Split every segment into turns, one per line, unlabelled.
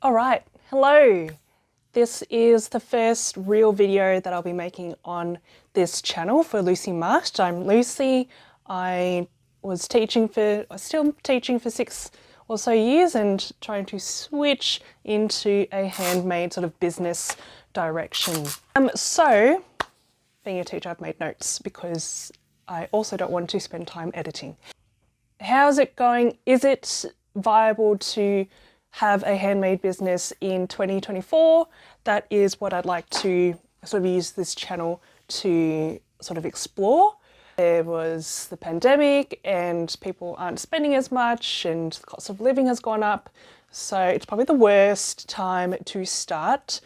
All right, hello. This is the first real video that I'll be making on this channel for Lucy Marked. I'm Lucy. I was still teaching for 6 or so years and trying to switch into a handmade sort of business direction. So being a teacher, I've made notes because I also don't want to spend time editing. How's it going? Is it viable to have a handmade business in 2024? That is what I'd like to sort of use this channel to sort of explore. There was the pandemic and people aren't spending as much and the cost of living has gone up. So it's probably the worst time to start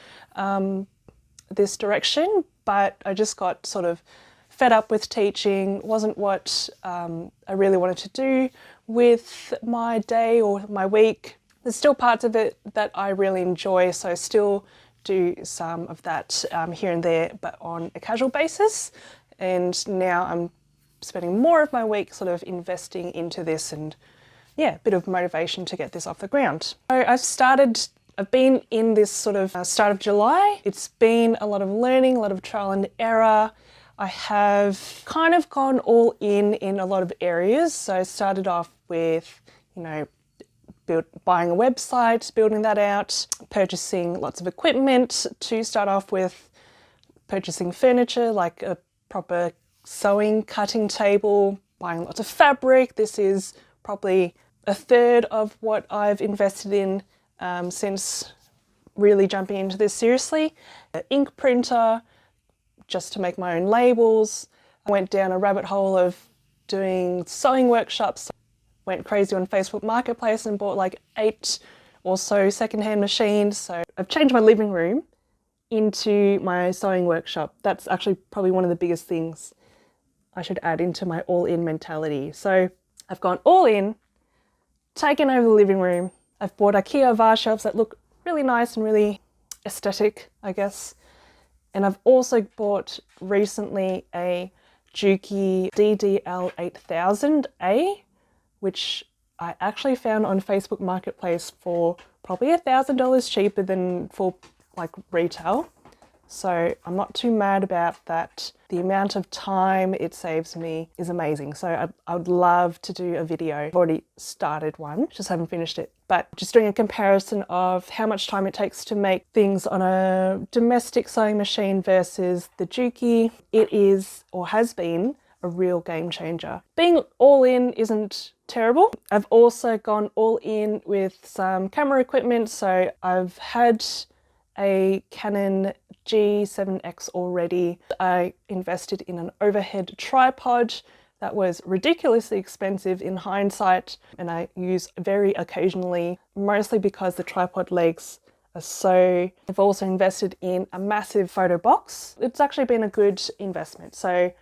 this direction, but I just got sort of fed up with teaching. It wasn't what I really wanted to do with my day or my week. There's still parts of it that I really enjoy, so I still do some of that here and there, but on a casual basis. And now I'm spending more of my week sort of investing into this and yeah, a bit of motivation to get this off the ground. So I've been in this sort of start of July. It's been a lot of learning, a lot of trial and error. I have kind of gone all in a lot of areas. So I started off with, buying a website, building that out, purchasing lots of equipment to start off with, purchasing furniture like a proper sewing cutting table, buying lots of fabric. This is probably a third of what I've invested in since really jumping into this seriously. An ink printer, just to make my own labels. I went down a rabbit hole of doing sewing workshops. Went crazy on Facebook Marketplace and bought like 8 or so secondhand machines. So I've changed my living room into my sewing workshop. That's actually probably one of the biggest things I should add into my all-in mentality. So I've gone all in, taken over the living room. I've bought IKEA vase shelves that look really nice and really aesthetic, I guess. And I've also bought recently a Juki DDL 8000A, which I actually found on Facebook Marketplace for probably $1,000 cheaper than for like retail. So I'm not too mad about that. The amount of time it saves me is amazing. So I would love to do a video. I've already started one, just haven't finished it. But just doing a comparison of how much time it takes to make things on a domestic sewing machine versus the Juki. It is, or has been, a real game changer. Being all in isn't terrible. I've also gone all in with some camera equipment. So I've had a Canon G7X already. I invested in an overhead tripod that was ridiculously expensive in hindsight, and I use very occasionally, mostly because the tripod legs are so... I've also invested in a massive photo box. It's actually been a good investment. So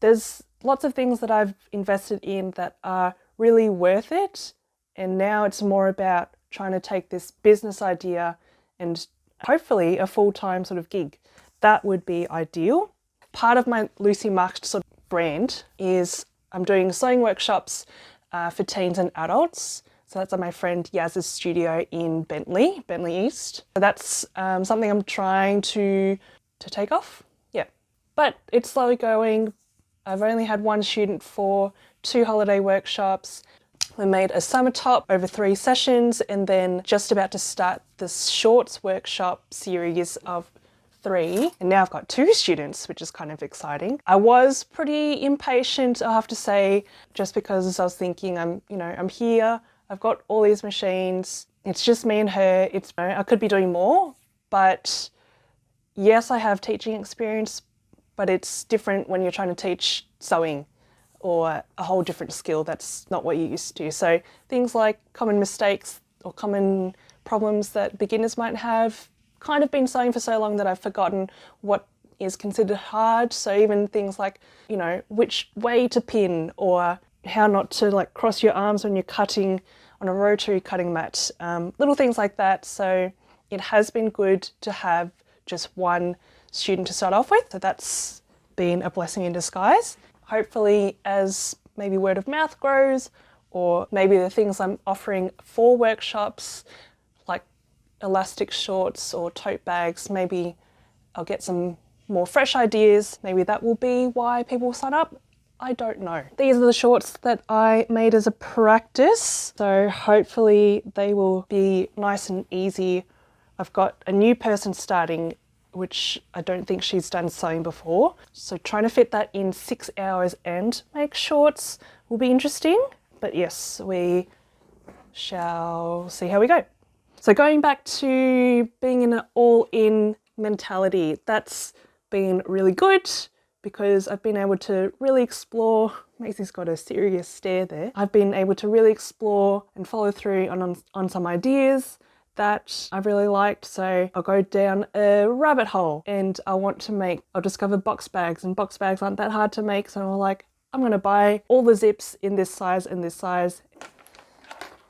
there's lots of things that I've invested in that are really worth it. And now it's more about trying to take this business idea and hopefully a full-time sort of gig. That would be ideal. Part of my Lucy Marked sort of brand is I'm doing sewing workshops for teens and adults. So that's at my friend Yaz's studio in Bentley East. So that's something I'm trying to take off. Yeah, but it's slowly going. I've only had one student for 2 holiday workshops. We made a summer top over 3 sessions and then just about to start this shorts workshop series of 3. And now I've got 2 students, which is kind of exciting. I was pretty impatient, I have to say, just because I was thinking I'm here, I've got all these machines, it's just me and her, I could be doing more, but yes, I have teaching experience, but it's different when you're trying to teach sewing or a whole different skill that's not what you're used to. So things like common mistakes or common problems that beginners might have, kind of been sewing for so long that I've forgotten what is considered hard. So even things like, which way to pin or how not to like cross your arms when you're cutting on a rotary cutting mat, little things like that. So it has been good to have just one student to start off with. So that's been a blessing in disguise. Hopefully as maybe word of mouth grows, or maybe the things I'm offering for workshops, like elastic shorts or tote bags, maybe I'll get some more fresh ideas. Maybe that will be why people sign up. I don't know. These are the shorts that I made as a practice, so hopefully they will be nice and easy. I've got a new person starting, which I don't think she's done sewing before, so trying to fit that in 6 hours and make shorts will be interesting. But yes, we shall see how we go. So going back to being in an all-in mentality, that's been really good because I've been able to really explore. Maisie's got a serious stare there. I've been able to really explore and follow through on some ideas that I've really liked. So I'll go down a rabbit hole and I'll discover box bags, and box bags aren't that hard to make. So I'm like, I'm gonna buy all the zips in this size and this size.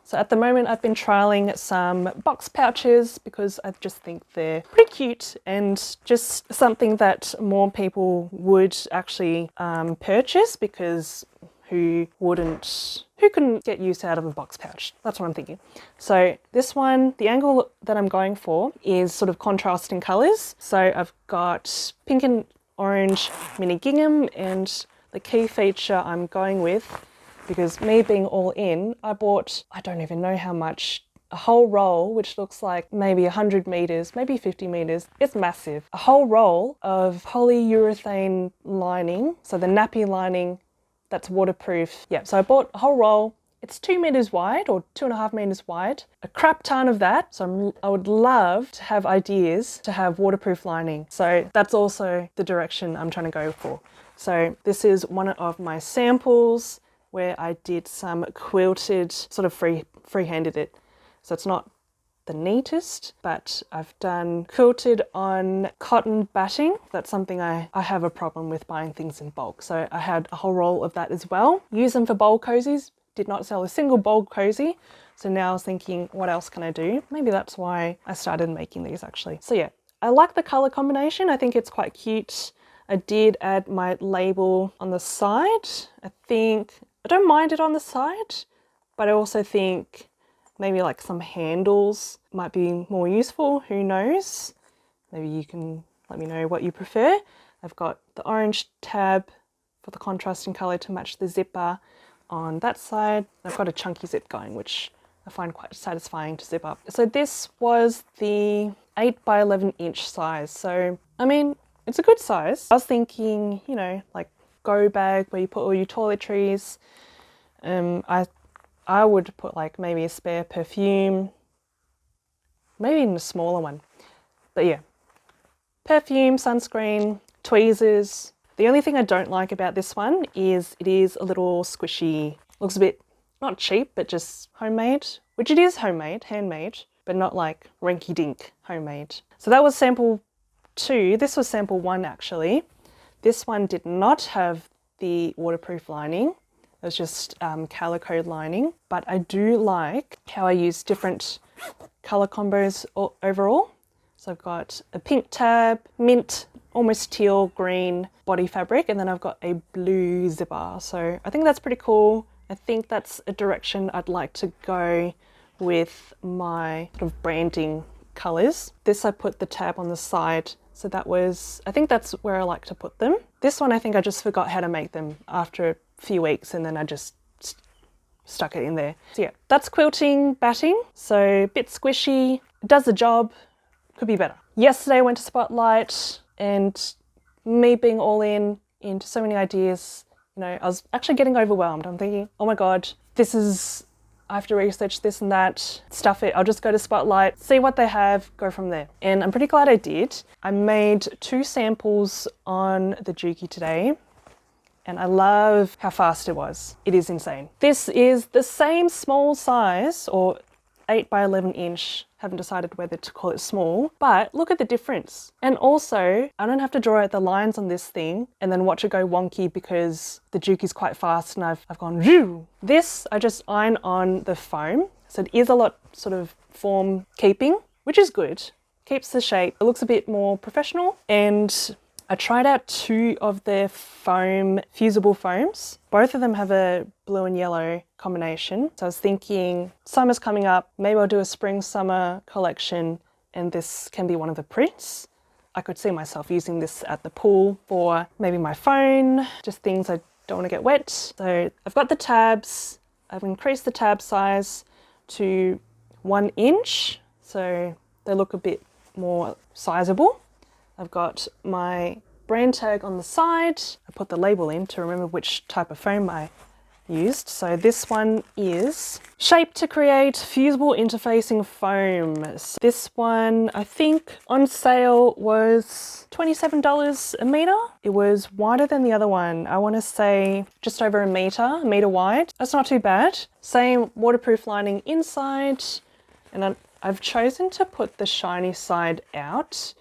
So at the moment I've been trialing some box pouches because I just think they're pretty cute and just something that more people would actually purchase, because who couldn't get use out of a box pouch? That's what I'm thinking. So this one, the angle that I'm going for is sort of contrasting colours. So I've got pink and orange mini gingham, and the key feature I'm going with, because me being all in, I bought, I don't even know how much, a whole roll, which looks like maybe 100 meters, maybe 50 meters. It's massive. A whole roll of polyurethane lining. So the nappy lining that's waterproof. Yeah, so I bought a whole roll. It's 2 meters wide or 2.5 meters wide. A crap ton of that. So I would love to have ideas to have waterproof lining. So that's also the direction I'm trying to go for. So this is one of my samples where I did some quilted, sort of free-handed it. So it's not the neatest, but I've done quilted on cotton batting. That's something I have a problem with buying things in bulk. So I had a whole roll of that as well. Use them for bowl cozies. Did not sell a single bowl cozy. So now I was thinking, what else can I do? Maybe that's why I started making these actually. So yeah, I like the color combination. I think it's quite cute. I did add my label on the side. I don't mind it on the side, but I also think maybe like some handles might be more useful. Who knows? Maybe you can let me know what you prefer. I've got the orange tab for the contrasting color to match the zipper on that side. I've got a chunky zip going, which I find quite satisfying to zip up. So this was the 8 by 11 inch size. So, I mean, it's a good size. I was thinking, you know, like go bag where you put all your toiletries. I would put like maybe a spare perfume, maybe even a smaller one. But yeah, perfume, sunscreen, tweezers. The only thing I don't like about this one is it is a little squishy. Looks a bit, not cheap, but just homemade, which it is homemade, handmade, but not like rinky-dink homemade. So that was sample 2. This was sample 1 actually. This one did not have the waterproof lining. It was just calico lining, but I do like how I use different color combos overall. So I've got a pink tab, mint, almost teal green body fabric, and then I've got a blue zipper. So I think that's pretty cool. I think that's a direction I'd like to go with my sort of branding colors. This I put the tab on the side. So that was, I think that's where I like to put them. This one, I think I just forgot how to make them after a few weeks, and then I just stuck it in there. So yeah, that's quilting batting. So a bit squishy, it does the job, could be better. Yesterday I went to Spotlight, and me being all into so many ideas, you know, I was actually getting overwhelmed. I'm thinking, oh my God, I have to research this and that, stuff it. I'll just go to Spotlight, see what they have, go from there. And I'm pretty glad I did. I made 2 samples on the Juki today, and I love how fast it was. It is insane. This is the same small size, or 8 by 11 inch. Haven't decided whether to call it small, but look at the difference. And also, I don't have to draw out the lines on this thing and then watch it go wonky because the Juki is quite fast and I've gone whew. This, I just iron on the foam. So it is a lot sort of form keeping, which is good. Keeps the shape. It looks a bit more professional, and I tried out 2 of their foam, fusible foams. Both of them have a blue and yellow combination. So I was thinking, summer's coming up, maybe I'll do a spring-summer collection and this can be one of the prints. I could see myself using this at the pool for maybe my phone, just things I don't want to get wet. So I've got the tabs. I've increased the tab size to 1 inch, so they look a bit more sizable. I've got my brand tag on the side. I put the label in to remember which type of foam I used. So this one is Shape to Create Fusible Interfacing Foam. So this one, I think on sale was $27 a metre. It was wider than the other one. I want to say just over a metre wide. That's not too bad. Same waterproof lining inside. And I've chosen to put the shiny side out.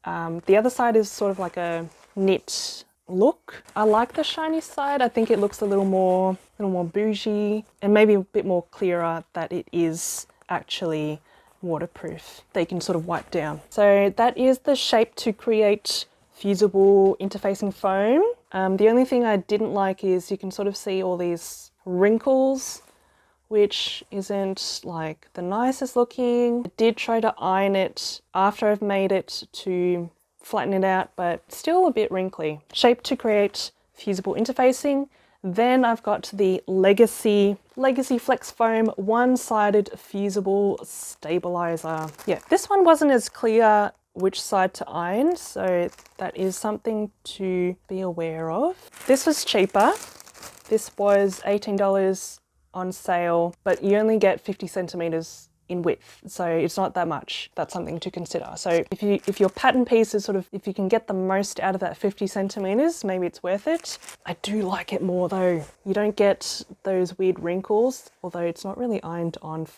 The other side is sort of like a knit look. I like the shiny side. I think it looks a little more bougie and maybe a bit more clearer that it is actually waterproof. They can sort of wipe down. So that is the Shape to Create Fusible Interfacing Foam. The only thing I didn't like is you can sort of see all these wrinkles, which isn't like the nicest looking. I did try to iron it after I've made it to flatten it out, but still a bit wrinkly. Shape to Create Fusible Interfacing. Then I've got the Legacy Flex Foam One-Sided Fusible Stabilizer. Yeah, this one wasn't as clear which side to iron, so that is something to be aware of. This was cheaper. This was $18 on sale, but you only get 50 centimeters in width, so it's not that much. That's something to consider. So if your pattern piece is sort of, if you can get the most out of that 50 centimeters, maybe it's worth it. I do like it more though. You don't get those weird wrinkles, although it's not really ironed on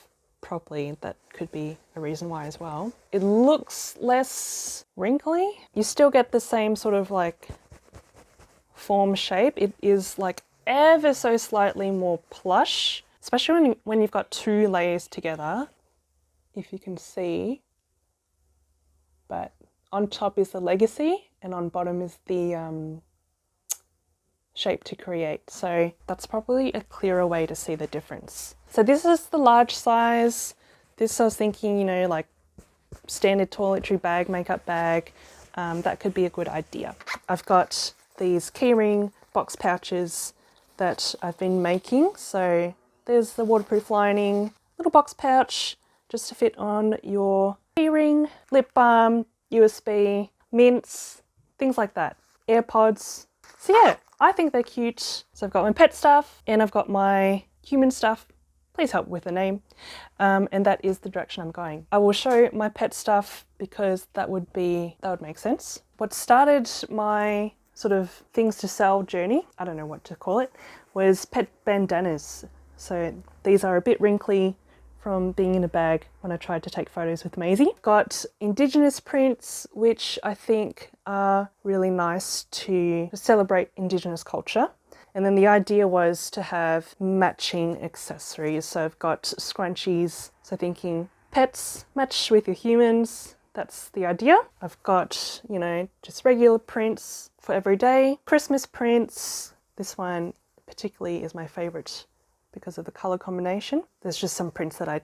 properly. That could be a reason why as well. It looks less wrinkly. You still get the same sort of like form shape. It is like ever so slightly more plush, especially when you've got 2 layers together, if you can see. But on top is the Legacy and on bottom is the Shape to Create. So that's probably a clearer way to see the difference. So this is the large size. This I was thinking, you know, like standard toiletry bag, makeup bag, that could be a good idea. I've got these keyring box pouches that I've been making. So there's the waterproof lining, little box pouch just to fit on your keyring, lip balm, USB, mints, things like that, AirPods. So yeah, I think they're cute. So I've got my pet stuff and I've got my human stuff. Please help with the name. And that is the direction I'm going. I will show my pet stuff because that would make sense. What started my sort of things to sell journey, I don't know what to call it, was pet bandanas. So these are a bit wrinkly from being in a bag when I tried to take photos with Maisie. Got Indigenous prints, which I think are really nice to celebrate Indigenous culture. And then the idea was to have matching accessories. So I've got scrunchies, so thinking pets match with your humans. That's the idea. I've got, you know, just regular prints for every day. Christmas prints. This one particularly is my favorite because of the color combination. There's just some prints that I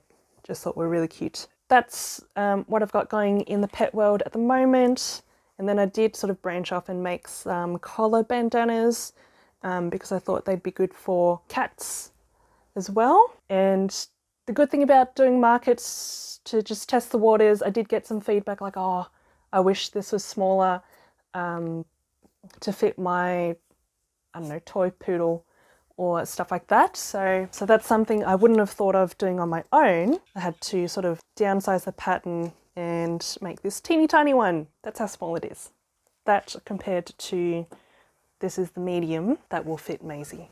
just thought were really cute. That's what I've got going in the pet world at the moment. And then I did sort of branch off and make some collar bandanas because I thought they'd be good for cats as well. And the good thing about doing markets to just test the waters, I did get some feedback like, oh, I wish this was smaller to fit my, I don't know, toy poodle or stuff like that. So that's something I wouldn't have thought of doing on my own. I had to sort of downsize the pattern and make this teeny tiny one. That's how small it is. That compared to this is the medium that will fit Maisie.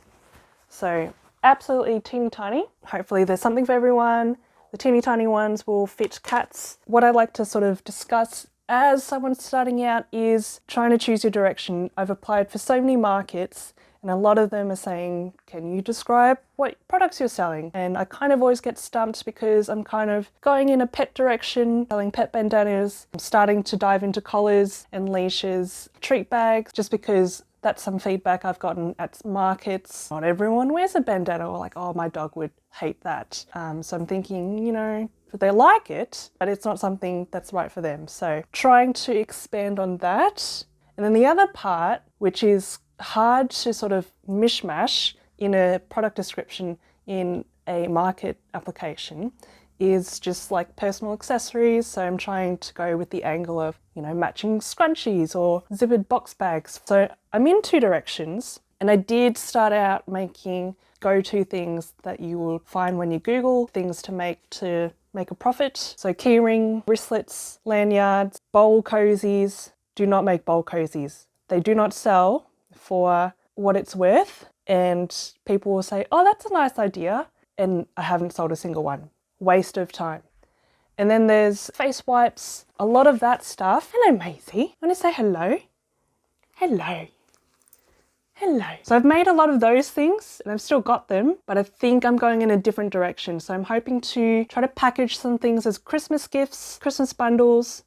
So absolutely teeny tiny. Hopefully there's something for everyone. The teeny tiny ones will fit cats. What I like to sort of discuss as someone starting out is trying to choose your direction. I've applied for so many markets And a lot of them are saying, can you describe what products you're selling? And I kind of always get stumped because I'm kind of going in a pet direction, selling pet bandanas. I'm starting to dive into collars and leashes, treat bags, just because that's some feedback I've gotten at markets. Not everyone wears a bandana, or like, oh, my dog would hate that. So I'm thinking, you know, they like it, but it's not something that's right for them. So trying to expand on that. And then the other part, which is hard to sort of mishmash in a product description in a market application, is just like personal accessories. So I'm trying to go with the angle of, you know, matching scrunchies or zippered box bags. So I'm in two directions, and I did start out making go-to things that you will find when you Google things to make a profit. So keyring, wristlets, lanyards, bowl cozies. Do not make bowl cozies. They do not sell for what it's worth, and people will say, oh, that's a nice idea, and I haven't sold a single one. Waste of time. And then there's face wipes, a lot of that stuff. Hello, Maisie. Want to say hello? Hello. Hello. So I've made a lot of those things and I've still got them, but I think I'm going in a different direction. So I'm hoping to try to package some things as Christmas gifts, Christmas bundles,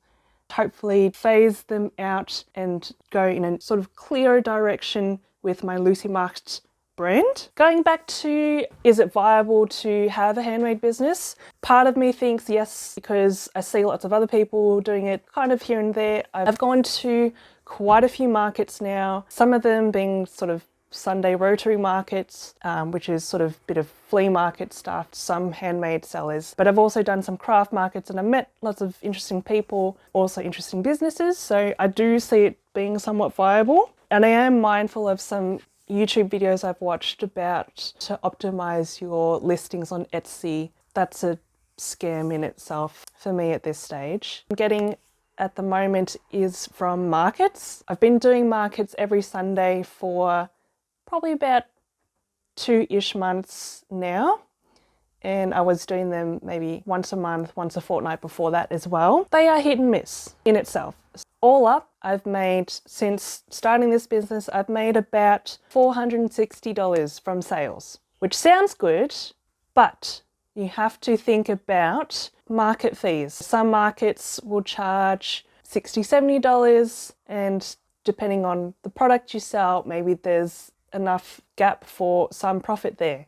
hopefully phase them out and go in a sort of clearer direction with my Lucy Marked brand. Going back to, is it viable to have a handmade business? Part of me thinks yes, because I see lots of other people doing it kind of here and there. I've gone to quite a few markets now, some of them being sort of Sunday Rotary markets, which is sort of a bit of flea market stuff, some handmade sellers. But I've also done some craft markets and I've met lots of interesting people, also interesting businesses. So I do see it being somewhat viable. And I am mindful of some YouTube videos I've watched about to optimize your listings on Etsy. That's a scam in itself for me at this stage. I'm getting at the moment is from markets. I've been doing markets every Sunday for probably about 2-ish months now. And I was doing them maybe once a month, once a fortnight before that as well. They are hit and miss in itself. All up, I've made, since starting this business, I've made about $460 from sales, which sounds good, but you have to think about market fees. Some markets will charge $60, $70, and depending on the product you sell, maybe there's enough gap for some profit there.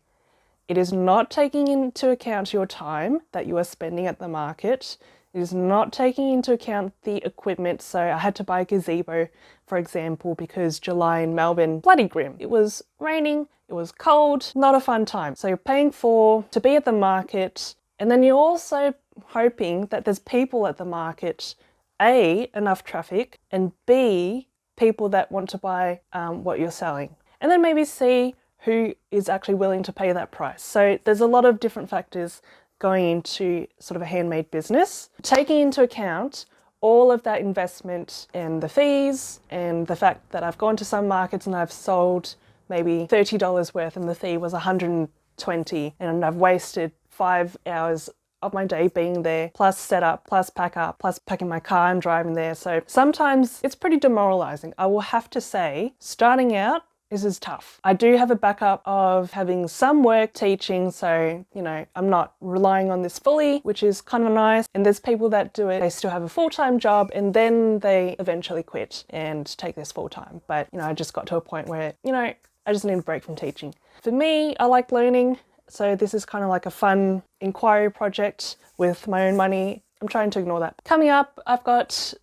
It is not taking into account your time that you are spending at the market. It is not taking into account the equipment. So I had to buy a gazebo, for example, because July in Melbourne, bloody grim. It was raining, it was cold, not a fun time. So you're paying to be at the market, and then you're also hoping that there's people at the market, A, enough traffic, and B, people that want to buy what you're selling. And then maybe C, who is actually willing to pay that price. So there's a lot of different factors going into sort of a handmade business. Taking into account all of that investment and the fees and the fact that I've gone to some markets and I've sold maybe $30 worth and the fee was $120, and I've wasted 5 hours of my day being there, plus setup, plus pack up, plus packing my car and driving there. So sometimes it's pretty demoralizing. I will have to say, starting out, this is tough. I do have a backup of having some work teaching, so, you know, I'm not relying on this fully, which is kind of nice. And there's people that do it, they still have a full-time job and then they eventually quit and take this full-time. But, you know, I just got to a point where, you know, I just need a break from teaching. For me, I like learning, so this is kind of like a fun inquiry project with my own money. I'm trying to ignore that. Coming up, I've got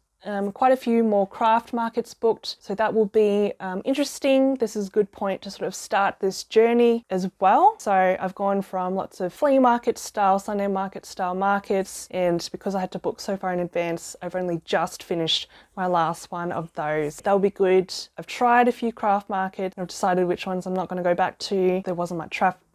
quite a few more craft markets booked, so that will be interesting. This is a good point to sort of start this journey as well. So I've gone from lots of flea market style, Sunday market style markets, and because I had to book so far in advance, I've only just finished my last one of those. That'll be good. I've tried a few craft markets and I've decided which ones I'm not going to go back to. There wasn't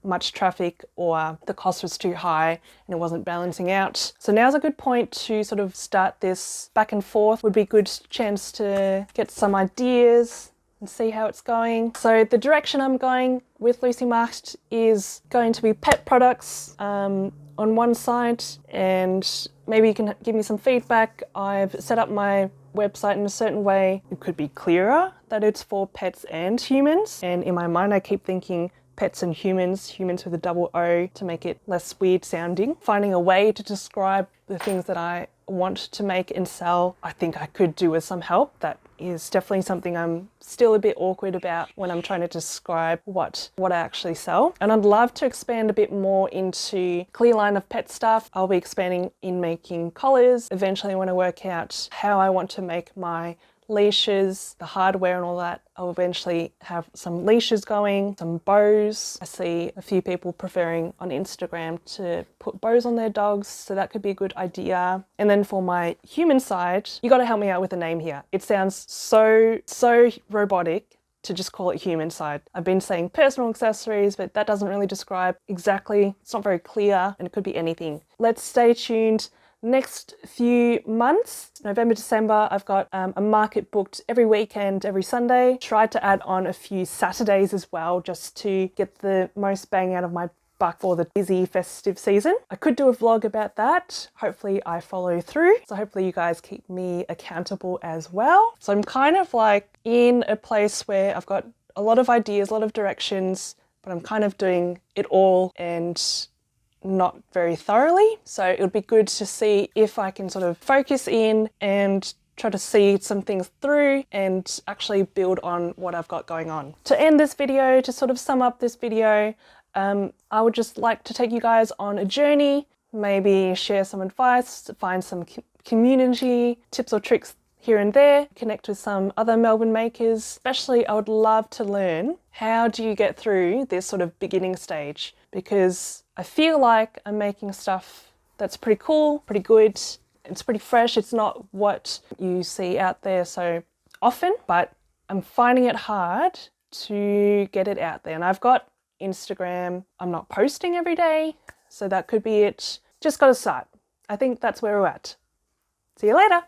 much traffic, or the cost was too high and it wasn't balancing out. So now's a good point to sort of start this back and forth. Would be a good chance to get some ideas and see how it's going. So the direction I'm going with Lucy Marked is going to be pet products on one side, and maybe you can give me some feedback. I've set up my website in a certain way, it could be clearer that it's for pets and humans. And in my mind, I keep thinking pets and humans, humans with a double O, to make it less weird sounding. Finding a way to describe the things that I want to make and sell, I think I could do with some help. That is definitely something I'm still a bit awkward about when I'm trying to describe what I actually sell. And I'd love to expand a bit more into clear line of pet stuff. I'll be expanding in making collars. Eventually, when I work out how I want to make my leashes, the hardware and all that, I'll eventually have some leashes going, some bows. I see a few people preferring on Instagram to put bows on their dogs, so that could be a good idea. And then for my human side, you got to help me out with a name here. It sounds so robotic to just call it human side. I've been saying personal accessories, but that doesn't really describe exactly. It's not very clear, and it could be anything. Let's stay tuned. Next few months, November, December, I've got a market booked every weekend, every Sunday. Tried to add on a few Saturdays as well, just to get the most bang out of my buck for the busy festive season. I could do a vlog about that. Hopefully I follow through. So hopefully you guys keep me accountable as well. So I'm kind of like in a place where I've got a lot of ideas, a lot of directions, but I'm kind of doing it all and not very thoroughly. So it would be good to see if I can sort of focus in and try to see some things through and actually build on what I've got going on. To end this video, to sort of sum up this video, I would just like to take you guys on a journey, maybe share some advice, find some community tips or tricks here and there, connect with some other Melbourne makers. Especially, I would love to learn, how do you get through this sort of beginning stage? Because I feel like I'm making stuff that's pretty cool, pretty good. It's pretty fresh. It's not what you see out there so often, but I'm finding it hard to get it out there. And I've got Instagram. I'm not posting every day, so that could be it. Just got to start. I think that's where we're at. See you later.